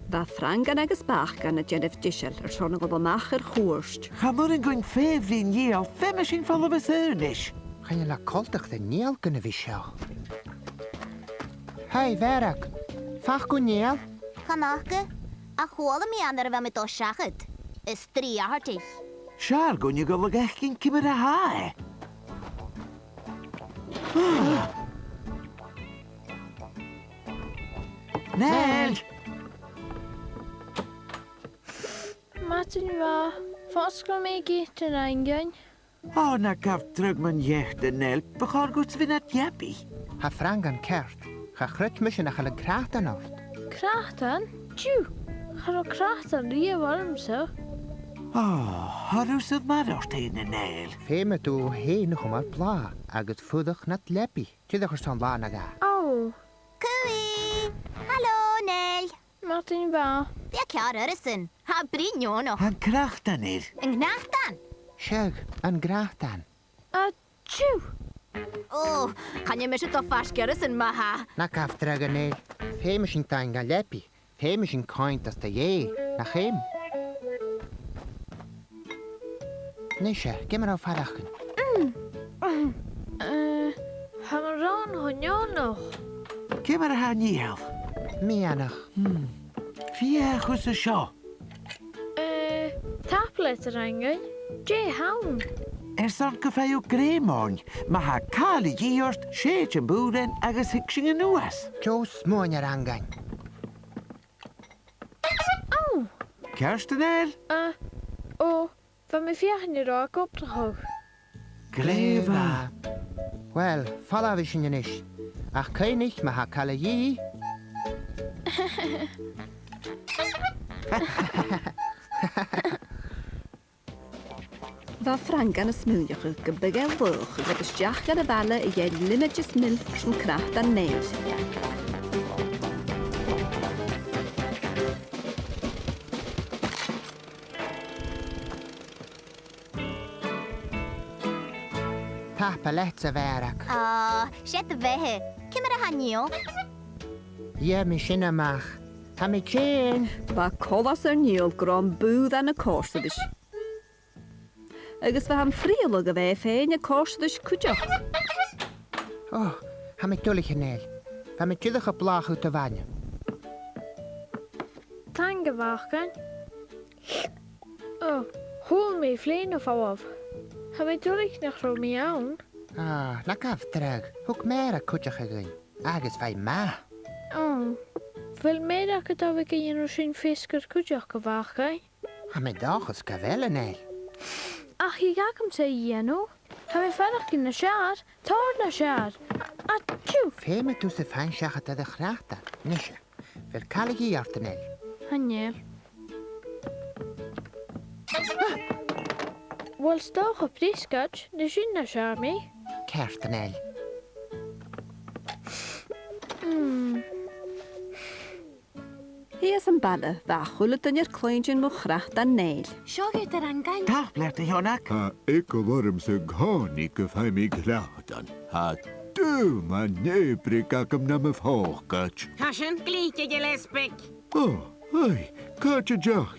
Bha Frangan agus bachgan a Ceòl tróna go bamach chúirst. Chamar yn gwyn ffefrin Niall, fem sy'n ffolo bys yrnish. Chan la coltach de Niall gynna fi seo. Hei, Verach, fach go Niall? Chanachge, a chwala mi anar fe mi dòmhnallach. Is 3 hartig. Siar gwyn i golyg echgyn cymer a hae. Nel! Martin va, fosgol mi gyd yn eingein. O, na gaf drug man jecht yn Nel, bachor gwrs fy'n at jebi. Ha Frangan kert, ha chrut mysyn ach ala Cnatan ort. Cnatan? Tju, har o Cnatan rie warm so. O, harws ydd mar o'r tein yn Nel. Fema du heen nog maar bla, agad fudach nat lepi. Tydach er son la na ga. Oh, Cwy! Hallo, Nel. Martin va. Bia ciar yrysyn. Ha brinio no. Han kracht an ir. Yng Gnachtan. Siag, an Cnatan. A tju. O, kan je mysyn do fasg yrysyn ma ha. Na gaf draga ne. Fema sy'n tain ga lepi. Fema sy'n coint as da je. Na chem. Nisha, gymar o fadachyn. Han ran honjon nog. Cymer a ha Niall. Mi anach. Fia chws y sio. Tablet yr eingein. Je hawn. Son gyfau o gremon, mae ha cael I giorst, siet yn bwren agos hicsing yn nwas. Jos moin ar angain. Oh. Kerst yn El? O, van mi fiach ni ro ag opdrachog. Gleva. Wel, falla fi sy'n ynish. Ach cynnig ma ha cael yi. Bha Frangan y smwylioch y gybygel fwch y gyda stiach gan y fale I Iain limages milk sy'n cracht an neil. Tapa let's a Verach. Shet vehe. Kimmer a hanio. Ie, mi sy'n amach. Ha mi cyn. Bha colas Niall grom bwyd an y corsydys. Agus bha ham friolog a fe fein y corsydys cwdioch. Oh, ha mi dwlich yn el. Ha mi tydach a blach ut a fanya. Tange wagen. Oh, hol mi vleen of af. Ha mi dwrig nach ro mi awn. Na gaf drag. Hoek meer a kutjach a gyn. Agus fai ma. Oh, wil meer dat het ook in een zin fisker kudjach gewagen? Ha mi dachas ka wel yn el. Ach, je gaat hem zei Iano. Ha mi verder in de sjaar, toor na sjaar. Atju. Fema tu se fain siachat ad a chrachta. Nisha. Fel cael I art yn el. Hanjer. Wel stoch op diskat, de zin na sjaar mee. Kert yn el. Hies yn bale, bha chwlyd yn i'r clwynjyn mw chracht an neil. Siogyd yr angain. Dag blert y hionach. Ha ik warm se gani gyfai mi gladan. Ha du ma nebrig ac am nam y ffogach. Hasyn glitje je lesbek. Oh, ai, gach y jach.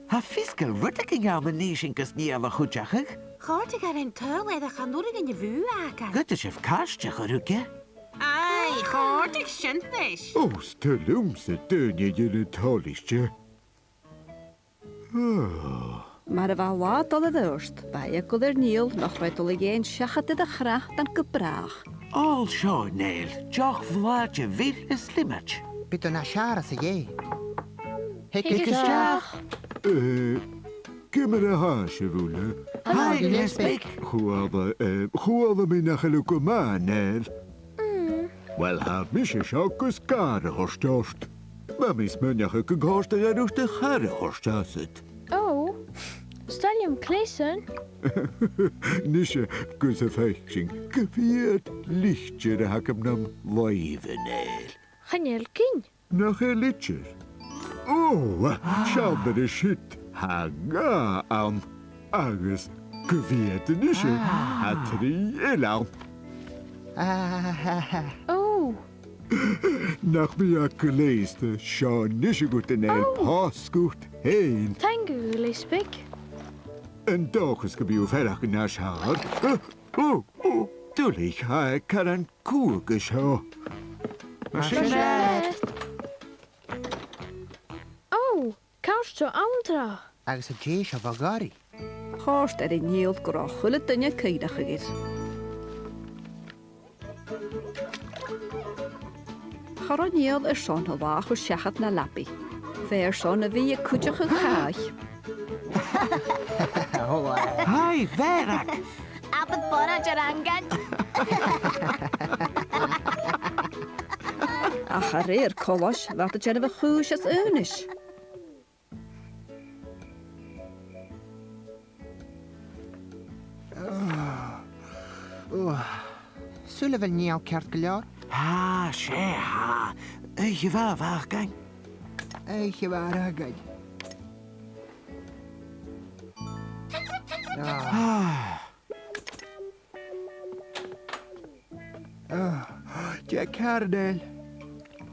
Ha fiscal rydych yn iawn yn nisyn gys Niall a chwdjachig. Chortig ar een tywedd a chanwrig yn je vu aga. Gyda sef castjach ar ywge. Ai, chortig synthes. O, stelum se dynnu yn y tolisje. Mae'r fa wad oedd y ddwrst, bha I agwyd Niall noch roed olyg ein siachat yda chracht an gybrach. All sio, Neil. Joch vlad je fyr y slimach. Bito na siaras a je. Hic ysjach. Gymmer a haasje voelen. Hai, lesbik. Chwala mi nach elwg o ma, Nel. Wel, ha mi se siagus gar a horstost. Ma mi smynach y gyghost ar erwch dy char a horstasit. Oh, stel je hem kleesen? Nische gus a feiching gyfiad lichtjer a hacam nam loive, Nel. Hanjer kin. Nach e lichtjer. Oh, siaber y shit. Ha ga am. Agus gyfiad yn nische. Ha tri elaw. Oh, Nach mi ac leiste, Sean nische guten pasgut hein. Thank you, Lisbeth. En dag is gebiu verach na schaar. Tulich ha ik kan koe gescho. Oh, kaust zo andra. Agus a dhéis a bhagari. Cháist ar i Niall go chuile duine caideach ir. Char Niall ar Seán a bhá chu seachad na lapi. Féir Seán a bhí a cúteach a cháich. Hai, verach. Abad bora jarangan. A char réir colas bheit a genna bh chúis as únis. Sulla bhfuil Niall ceart go leor? Ha, sé ha. Je bhá bhach gain. Eiche bhar agaid. Je Cardel.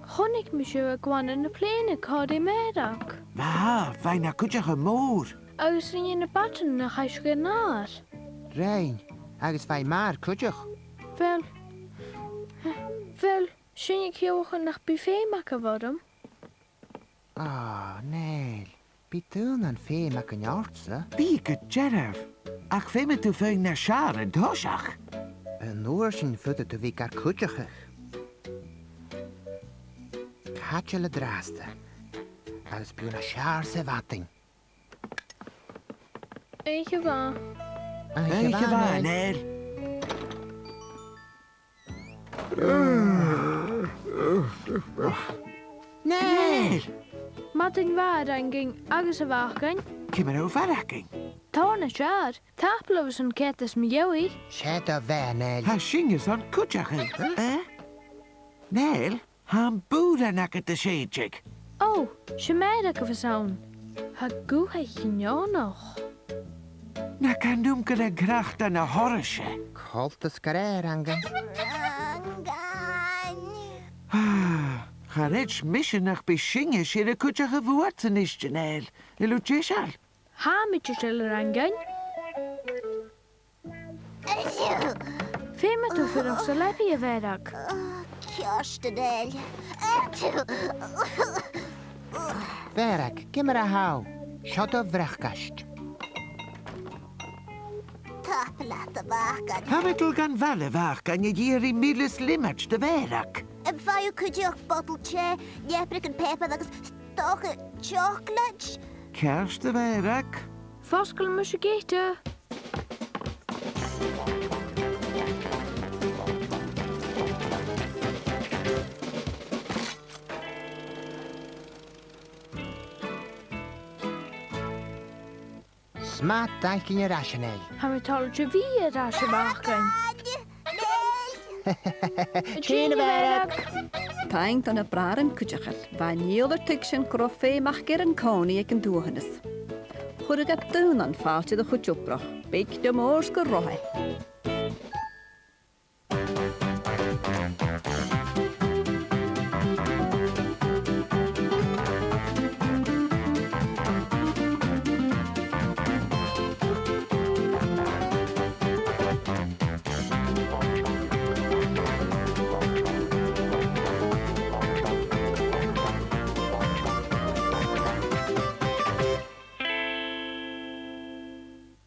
Chonig me seo a gwan in na pléine cád é Mairead. Ha, fai na cúteach a mór. Agus rinne na batan na chais go náir. Rein, agus bhai mar cúteach. Wel, sinne ceochan nach bí féach a bhdum. Neil, bí tún an féim ac an neartsa. Bí go Gerard. Ach fé me tú féin na sear an dóiseach. An nuair sin futa tú bhí gar cúteach. Caite le drásta. Agus bú na sear sa bhating. Eiche bha. Eiche bhá, Neil. Neil! Matin bhar angin agus a bhachgain. Cymar o faraching. Tána sear, taplas an cetas mi jewi. Sé a bheith, Neil. Ha singes an cúteach Neil, han búda nac at a séidig. Oh, se Mairead go bhsaun. Ha gúthaich neánach. Na can dúm go a gracht an a horise. Coltas gar angan. Charid mission nach be singe sé a cúteach a bhuat an isde, Neil. Ilú tíisial. Ha mit je stiller angain. Féime tú fyrir sa lepi a bheirag. Kjørstedel. Bheirag, gimar a hau. Siod o bhrechgast. Taplat a vakan. Hamitl gan valle vach gan je hier I milles limach de verach. Faju kudjok bottle che, jeprik en peper agus stoche chocolate. Kerst de verach. Foskel mu se géte. Smaat daicin ar asinel. Ha mi tal je vi a ra se bachgain. Trína bheirag. Taint an a braran cúteachal, bha Niall ar tuig sin gro féach gur an cánaí ag an dúhannas. Chur a dún an fáilte a chuteoprach, beic de mórs go rothe.